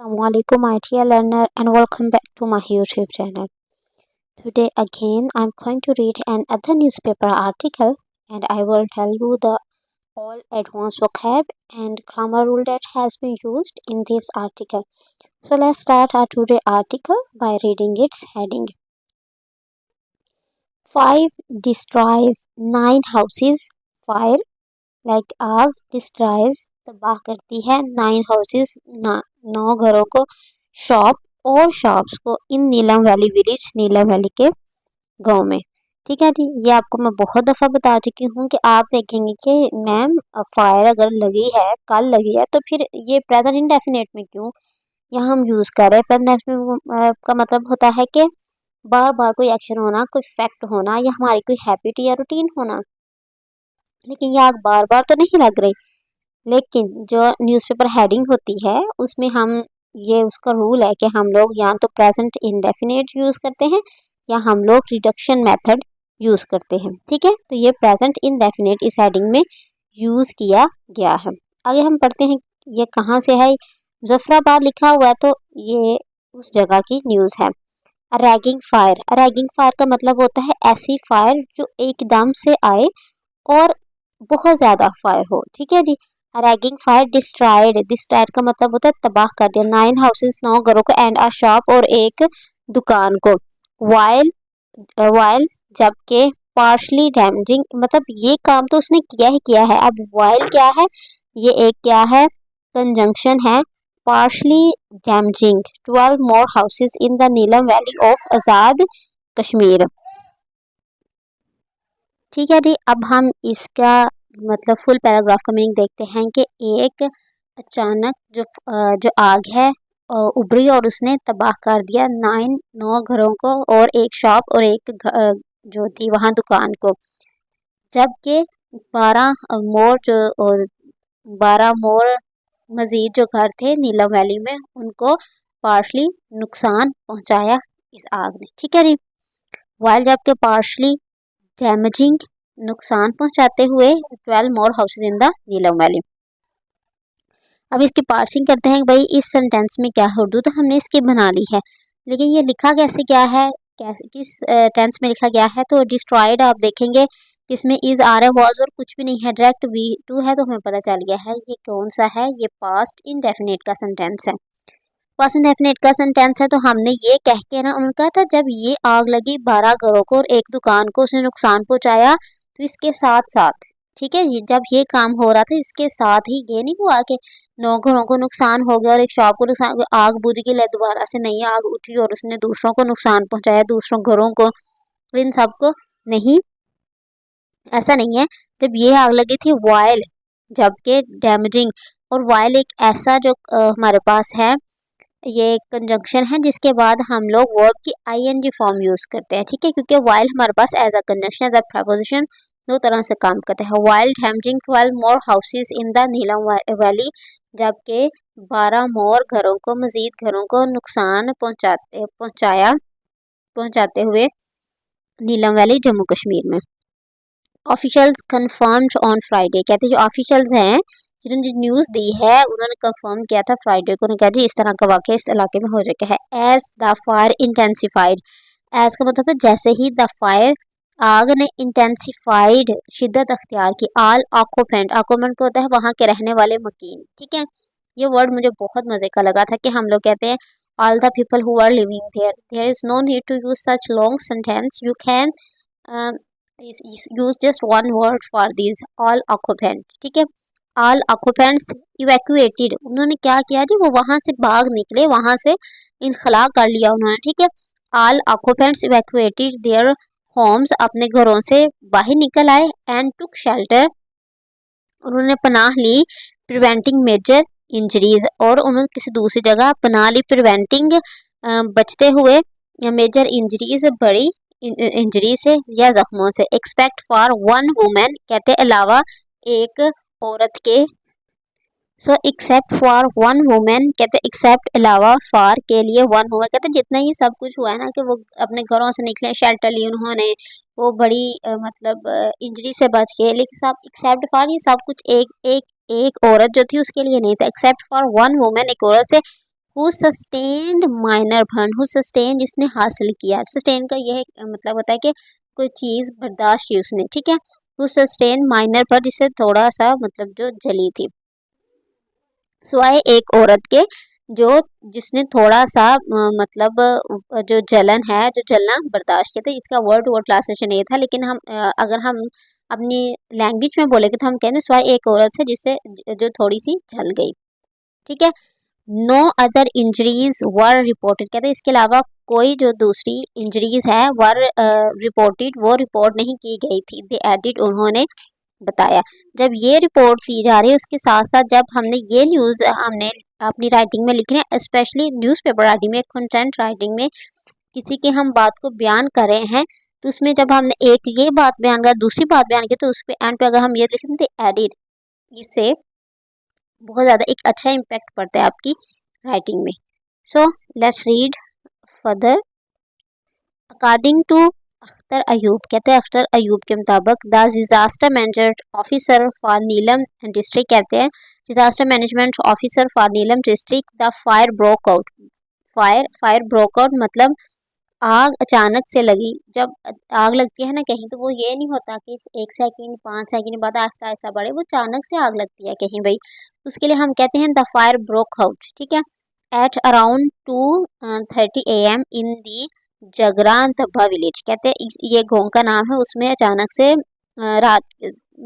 Assalamualaikum my dear learner and welcome back to my YouTube channel. Today again I'm going to read another newspaper article and I will tell you the all advanced vocab and grammar rule that has been used in this article. So let's start our today article by reading its heading. 5 destroys 9 houses. Fire like आग destroys तबाह करती है 9 houses 9 घरों को, shop और shops को इन नीलम valley village, नीलम valley के गांव में। ठीक है जी, ये आपको मैं बहुत दफ़ा बता चुकी हूँ कि आप देखेंगे कि मैम फायर अगर लगी है, कल लगी है, तो फिर ये प्रेजेंट इंडेफिनिट में क्यों यहाँ हम यूज़ कर रहे हैं। प्रेजेंट इंडेफिनिट का मतलब होता है कि बार बार कोई एक्शन होना, कोई फैक्ट होना या हमारी कोई हैबिट या रूटीन होना। लेकिन ये आग बार बार तो नहीं लग रही। लेकिन जो न्यूज़पेपर हेडिंग होती है उसमें हम ये उसका रूल है कि हम लोग या तो प्रेजेंट इंडेफिनिट यूज़ करते हैं या हम लोग रिडक्शन मेथड यूज़ करते हैं। ठीक है, तो ये प्रेजेंट इंडेफिनिट इस हेडिंग में यूज़ किया गया है। आगे हम पढ़ते हैं ये कहाँ से है। मुजफ्फराबाद लिखा हुआ है तो ये उस जगह की न्यूज़ है। रैगिंग फायर, रैगिंग फायर का मतलब होता है ऐसी फायर जो एकदम से आए और बहुत ज़्यादा फायर हो। ठीक है जी, रैगिंग फायर। डिस्ट्रॉयड, डिस्ट्रॉयड का मतलब होता है तबाह कर दिया। 9 हाउसेस 9 घरों को, एंड अ शॉप और एक दुकान को। वाइल, वाइल जबकि, पार्शली डैमेजिंग मतलब ये काम तो उसने किया ही किया है। अब वाइल क्या है, ये एक क्या है, कंजंक्शन है। Partially damaging 12 more houses in the Neelam valley of Azad Kashmir. ठीक है जी, अब हम इसका मतलब फुल पैराग्राफ का मीनिंग देखते हैं कि एक अचानक जो आग है उभरी और उसने तबाह कर दिया 9 घरों को और एक शॉप और एक जो थी वहाँ दुकान को। जबकि 12 मोर जो और 12 मोर मज़ीद जो घर थे नीलम वैली में उनको पार्शली नुकसान पहुँचाया इस आग ने। ठीक है जी, वाइल जबकि पार्शली डैमेजिंग नुकसान पहुंचाते हुए 12 more houses in the Neelam valley. अब इसकी पार्सिंग करते हैं भाई इस सेंटेंस में क्या है। उर्दू तो हमने इसकी बना ली है, लेकिन ये लिखा कैसे क्या है, कैसे किस टेंस में लिखा गया है। तो डिस्ट्रॉयड आप देखेंगे इसमें इज आ रहा है, वॉज और कुछ भी नहीं है, डायरेक्ट वी टू है तो हमें पता चल गया है ये कौन सा है, ये पास्ट इंडेफिनिट का सेंटेंस है। पास्ट इंडेफिनिट का सेंटेंस है तो हमने ये कह के ना उन्होंने कहा था जब ये आग लगी 12 घरों को और एक दुकान को उसने नुकसान पहुंचाया, तो इसके साथ साथ, ठीक है, जब ये काम हो रहा था इसके साथ ही ये नहीं हुआ कि 9 घरों को नुकसान हो गया और एक शॉप को नुकसान, आग बुझ गई, दोबारा से नई आग उठी और उसने दूसरों को नुकसान पहुंचाया, दूसरों घरों को, इन सबको नहीं, ऐसा नहीं है। जब ये आग लगी थी वाइल जबकि डैमेजिंग, और वाइल एक ऐसा जो हमारे पास है, ये कंजंक्शन है जिसके बाद हम लोग वर्ब की आईएनजी फॉर्म यूज़ करते हैं। ठीक है, क्योंकि वाइल हमारे पास as a conjunction as a preposition दो तरह से काम करता है। While damaging 12 more houses in the Neelam valley, जबकि 12 मोर घरों को, मज़ीद घरों को नुकसान पहुंचाते हुए नीलम वैली जम्मू कश्मीर में। ऑफिशियल्स कंफर्म्ड ऑन फ्राइडे, कहते हैं जो ऑफिशियल्स हैं जिन्होंने जो न्यूज़ दी है उन्होंने कंफर्म किया था फ्राइडे को, उन्होंने कहा जी इस तरह का वाक़या इस इलाके में हो चुका है। As the fire intensified, as का मतलब है जैसे ही, द फायर आग ने इंटेंसिफाइड शिद्दत अख्तियार की। आल ऑक्यूपेंट, ऑक्यूपेंट को होता है वहाँ के रहने वाले मकीन। ठीक है, ये वर्ड मुझे बहुत मज़े का लगा था कि हम लोग कहते हैं all the people who are living there, there is no need to use such long sentence, you can use just one word for this, all occupant. ठीक है, ऑल ऑक्यूपेंट्स इवैक्यूएटेड, उन्होंने क्या किया जी, वो वहाँ से भाग निकले, वहाँ से इनखला कर लिया उन्होंने। ठीक है, all occupants evacuated their homes, अपने घरों से बाहर निकल आए। एंड टुक शेल्टर, उन्होंने पनाह ली। प्रिवेंटिंग मेजर इंजरीज, और उन्होंने किसी दूसरी जगह पनाह ली। प्रिवेंटिंग बचते हुए, मेजर इंजरीज बड़ी इंजरी से या जख्मों से। एक्सपेक्ट फॉर वन वुमेन, कहते अलावा एक औरत के। So except for one women, कहते एक्सेप्ट अलावा, फॉर के लिए, वन वुमेन, कहते जितना ये सब कुछ हुआ है ना कि वो अपने घरों से निकले, शेल्टर ली उन्होंने, वो बड़ी मतलब इंजरी से बच गए, लेकिन सब एक्सेप्ट फॉर ये सब कुछ एक एक एक औरत जो थी उसके लिए नहीं था। एक्सेप्ट फॉर वन वुमेन, एक औरत से, who sustained minor burn, who sustain जिसने हासिल किया, सस्टेन का यह मतलब होता है कि कोई चीज़ बर्दाश्त की उसने, ठीक है। हु सस्टेन माइनर बर्न जिससे थोड़ा सा मतलब जो जली थी। स्वाय एक औरत के जो जिसने थोड़ा सा मतलब जो जलन है, जो जलना बर्दाश्त किया था। इसका वर्ड टू वर्ड ट्रांसलेशन ये था, लेकिन हम अगर हम अपनी लैंग्वेज में बोलेंगे तो हम कहते हैं स्वाय एक औरत से जिससे जो थोड़ी सी जल गई, ठीक है। No other injuries were reported, कहते हैं इसके अलावा कोई जो दूसरी इंजरीज है वर रिपोर्टेड, वो रिपोर्ट नहीं की गई थी। दे एडिड, उन्होंने बताया। जब ये रिपोर्ट दी जा रही है उसके साथ साथ जब हमने ये न्यूज़ हमने अपनी राइटिंग में लिखनी है, स्पेशली न्यूज़पेपर राइटिंग में, कंटेंट राइटिंग में किसी के हम बात को बयान कर रहे हैं, तो उसमें जब हमने एक ये बात बयान कर दूसरी बात बयान की तो उस पर एंड पे अगर हम ये लिखें तो एडिड, इससे बहुत ज़्यादा एक अच्छा इम्पैक्ट पड़ता है आपकी राइटिंग में। So let's read further. According to Akhtar Ayub, कहते हैं अख्तर अयूब के मुताबिक the disaster management officer for Neelum district, कहते हैं disaster management officer for Neelum district, the fire broke out. Fire broke out मतलब आग अचानक से लगी। जब आग लगती है ना कहीं, तो वो ये नहीं होता कि 1 सेकंड 5 सेकंड बाद आहिस्ता आहिस्ता बढ़े, वो अचानक से आग लगती है कहीं भाई, उसके लिए हम कहते हैं द फायर ब्रोक आउट, ठीक है। At around 2:30 AM in the Jagran Tabba village, कहते हैं ये गाँव का नाम है, उसमें अचानक से रात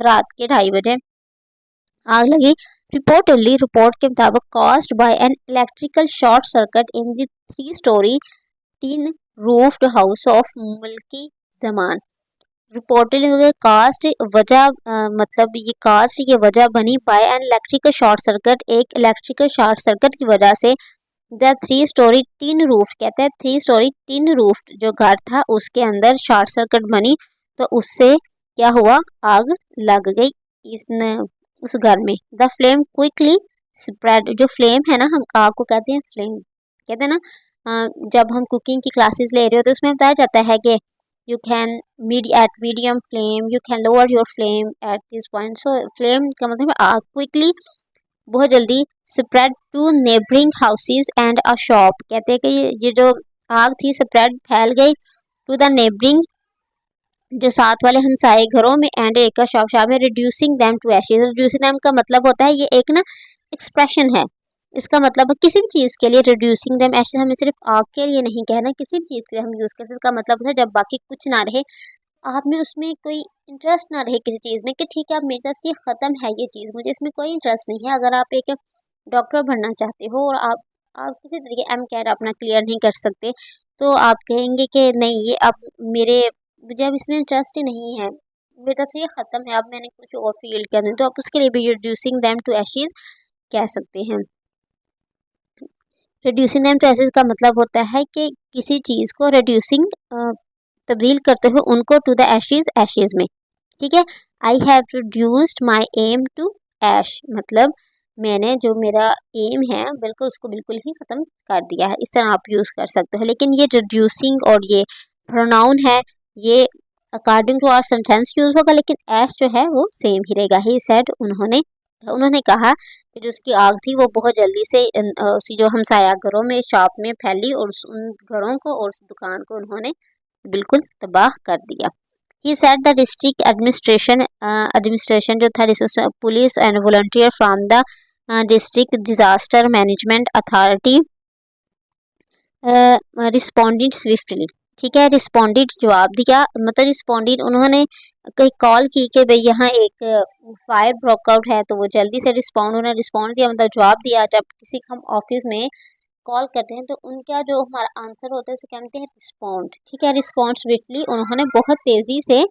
रात के 2:30 आग लगी। रिपोर्टेडली, रिपोर्ट के मुताबिक caused by an electrical short circuit in the 3 storey tin roofed house of Mulki Zaman. Reportedly caused वजह मतलब ये वजह बनी by an electrical short circuit, एक इलेक्ट्रिकल शॉर्ट सर्किट की वजह से। द 3 स्टोरी टिन रूफ, कहते हैं 3 स्टोरी टिन रूफ जो घर था उसके अंदर शॉर्ट सर्किट बनी, तो उससे क्या हुआ, आग लग गई उस घर में। द फ्लेम क्विकली स्प्रेड, जो फ्लेम है ना, हम आग को कहते हैं फ्लेम, कहते हैं ना जब हम कुकिंग की क्लासेस ले रहे हो तो उसमें बताया जाता है कि you can at medium flame, you can lower your flame at this point. So flame का मतलब है आग क्विकली, बहुत जल्दी, spread to neighbouring houses and a shop, कहते हैं कि ये जो आग थी स्प्रेड फैल गई टू द नेबरिंग, जो साथ वाले हमसाए घरों में, एंड एक का शॉप में, reducing them to ashes. Reducing them का मतलब होता है, ये एक ना एक्सप्रेशन है, इसका मतलब है किसी भी चीज़ के लिए रिड्यूसिंग दैम एशेज, हमें सिर्फ आग के लिए नहीं कहना, किसी भी चीज़ के लिए हम यूज़ कर सकते। इसका मतलब है जब बाकी कुछ ना रहे, आप में उसमें कोई इंटरेस्ट ना रहे किसी चीज़ में, कि ठीक है अब मेरी तरफ से ये ख़त्म है ये चीज़, मुझे इसमें कोई इंटरेस्ट नहीं है। अगर आप एक डॉक्टर बनना चाहते हो और आप किसी तरीके MCAT अपना क्लियर नहीं कर सकते, तो आप कहेंगे कि नहीं ये अब मुझे अब इसमें इंटरेस्ट ही नहीं है, मेरी तरफ से ये ख़त्म है, अब मैंने कुछ और फील्ड करना है, तो आप उसके लिए भी रिड्यूसिंग दैम टू एशेज कह सकते हैं। रिड्यूसिंग दैम टू एशेज का मतलब होता है कि किसी चीज़ को रिड्यूसिंग तब्दील करते हुए उनको टू द एशेज, एशेज में, ठीक है। I have reduced my M to ash, मतलब मैंने जो मेरा एम है बिल्कुल उसको बिल्कुल ही ख़त्म कर दिया है, इस तरह आप यूज़ कर सकते हो। लेकिन ये रिड्यूसिंग और ये प्रोनाउन है, ये according to our sentence use होगा, लेकिन ऐश जो है वो सेम ही रहेगा। ही सेड, उन्होंने कहा कि जो उसकी आग थी वो बहुत जल्दी से उसी जो हमसाया घरों में, शॉप में फैली, और उन घरों को और उस दुकान को उन्होंने बिल्कुल तबाह कर दिया। He said the district administration जो था, police and volunteer from the district disaster management authority responded swiftly, ठीक है। रिस्पॉन्डेड जवाब दिया, मतलब रिस्पॉन्डेड उन्होंने कहीं कॉल की कि भाई यहाँ एक फायर ब्रोकआउट है, तो वो जल्दी से उन्होंने रिस्पॉन्ड दिया, मतलब जवाब दिया। जब किसी हम ऑफिस में कॉल करते हैं तो उनका जो हमारा आंसर होता है उसे कहते हैं रिस्पॉन्ड, ठीक है। रिस्पॉन्ड स्विफ्टली, उन्होंने बहुत तेज़ी से,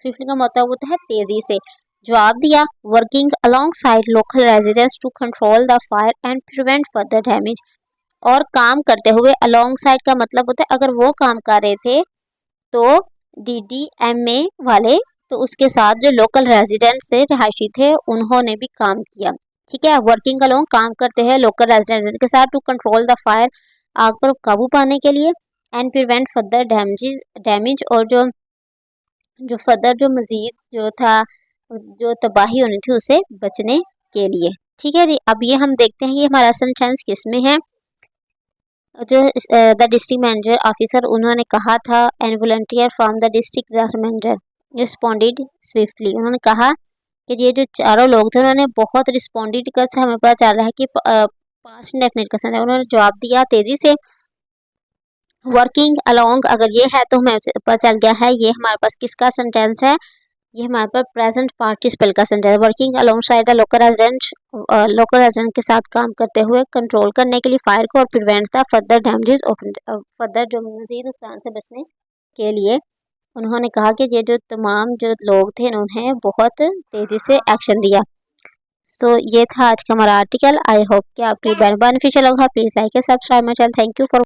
स्विफ्टली का मतलब होता है तेज़ी से, जवाब दिया। Working alongside local residents to control the fire and prevent further damage, और काम करते हुए, अलॉन्ग साइड का मतलब होता है अगर वो काम कर रहे थे तो DDMA वाले, तो उसके साथ जो लोकल रेजिडेंट से रहायशी थे उन्होंने भी काम किया, ठीक है। वर्किंग अलोंग, काम करते हैं लोकल रेजिडेंट के साथ, टू कंट्रोल द फायर, आग पर काबू पाने के लिए, एंड प्रिवेंट फर्दर डैमेज, और जो फर्दर जो मज़ीद जो था जो तबाही होनी थी उसे बचने के लिए, ठीक है जी। अब ये हम देखते हैं कि हमारा सेंटेंस किस में है। जो द डिस्ट्रिक्ट मैनेजर ऑफिसर उन्होंने कहा था and volunteer from the district manager responded swiftly. उन्होंने कहा कि ये जो चारों लोग थे उन्होंने बहुत रिस्पॉन्डेड कर से हमें पता चल रहा है कि पास्ट इंडेफिनिट का सेंस है। उन्होंने जवाब दिया तेज़ी से। वर्किंग अलोंग अगर ये है तो हमें पता चल गया है ये हमारे पास किसका सेंटेंस है, ये हमारे पास प्रेजेंट पार्टिसिपल का सेंटेंस है। Working along side the local resident के साथ काम करते हुए कंट्रोल करने के लिए फायर को और prevent the further damages further जो मजीद नुकसान से बचने के लिए उन्होंने कहा कि ये जो तमाम जो लोग थे उन्होंने बहुत तेज़ी से एक्शन दिया। सो ये था आज का हमारा आर्टिकल। आई होप कि आपके बेनिफिशियल होगा। Please like and subscribe my channel. Thank you for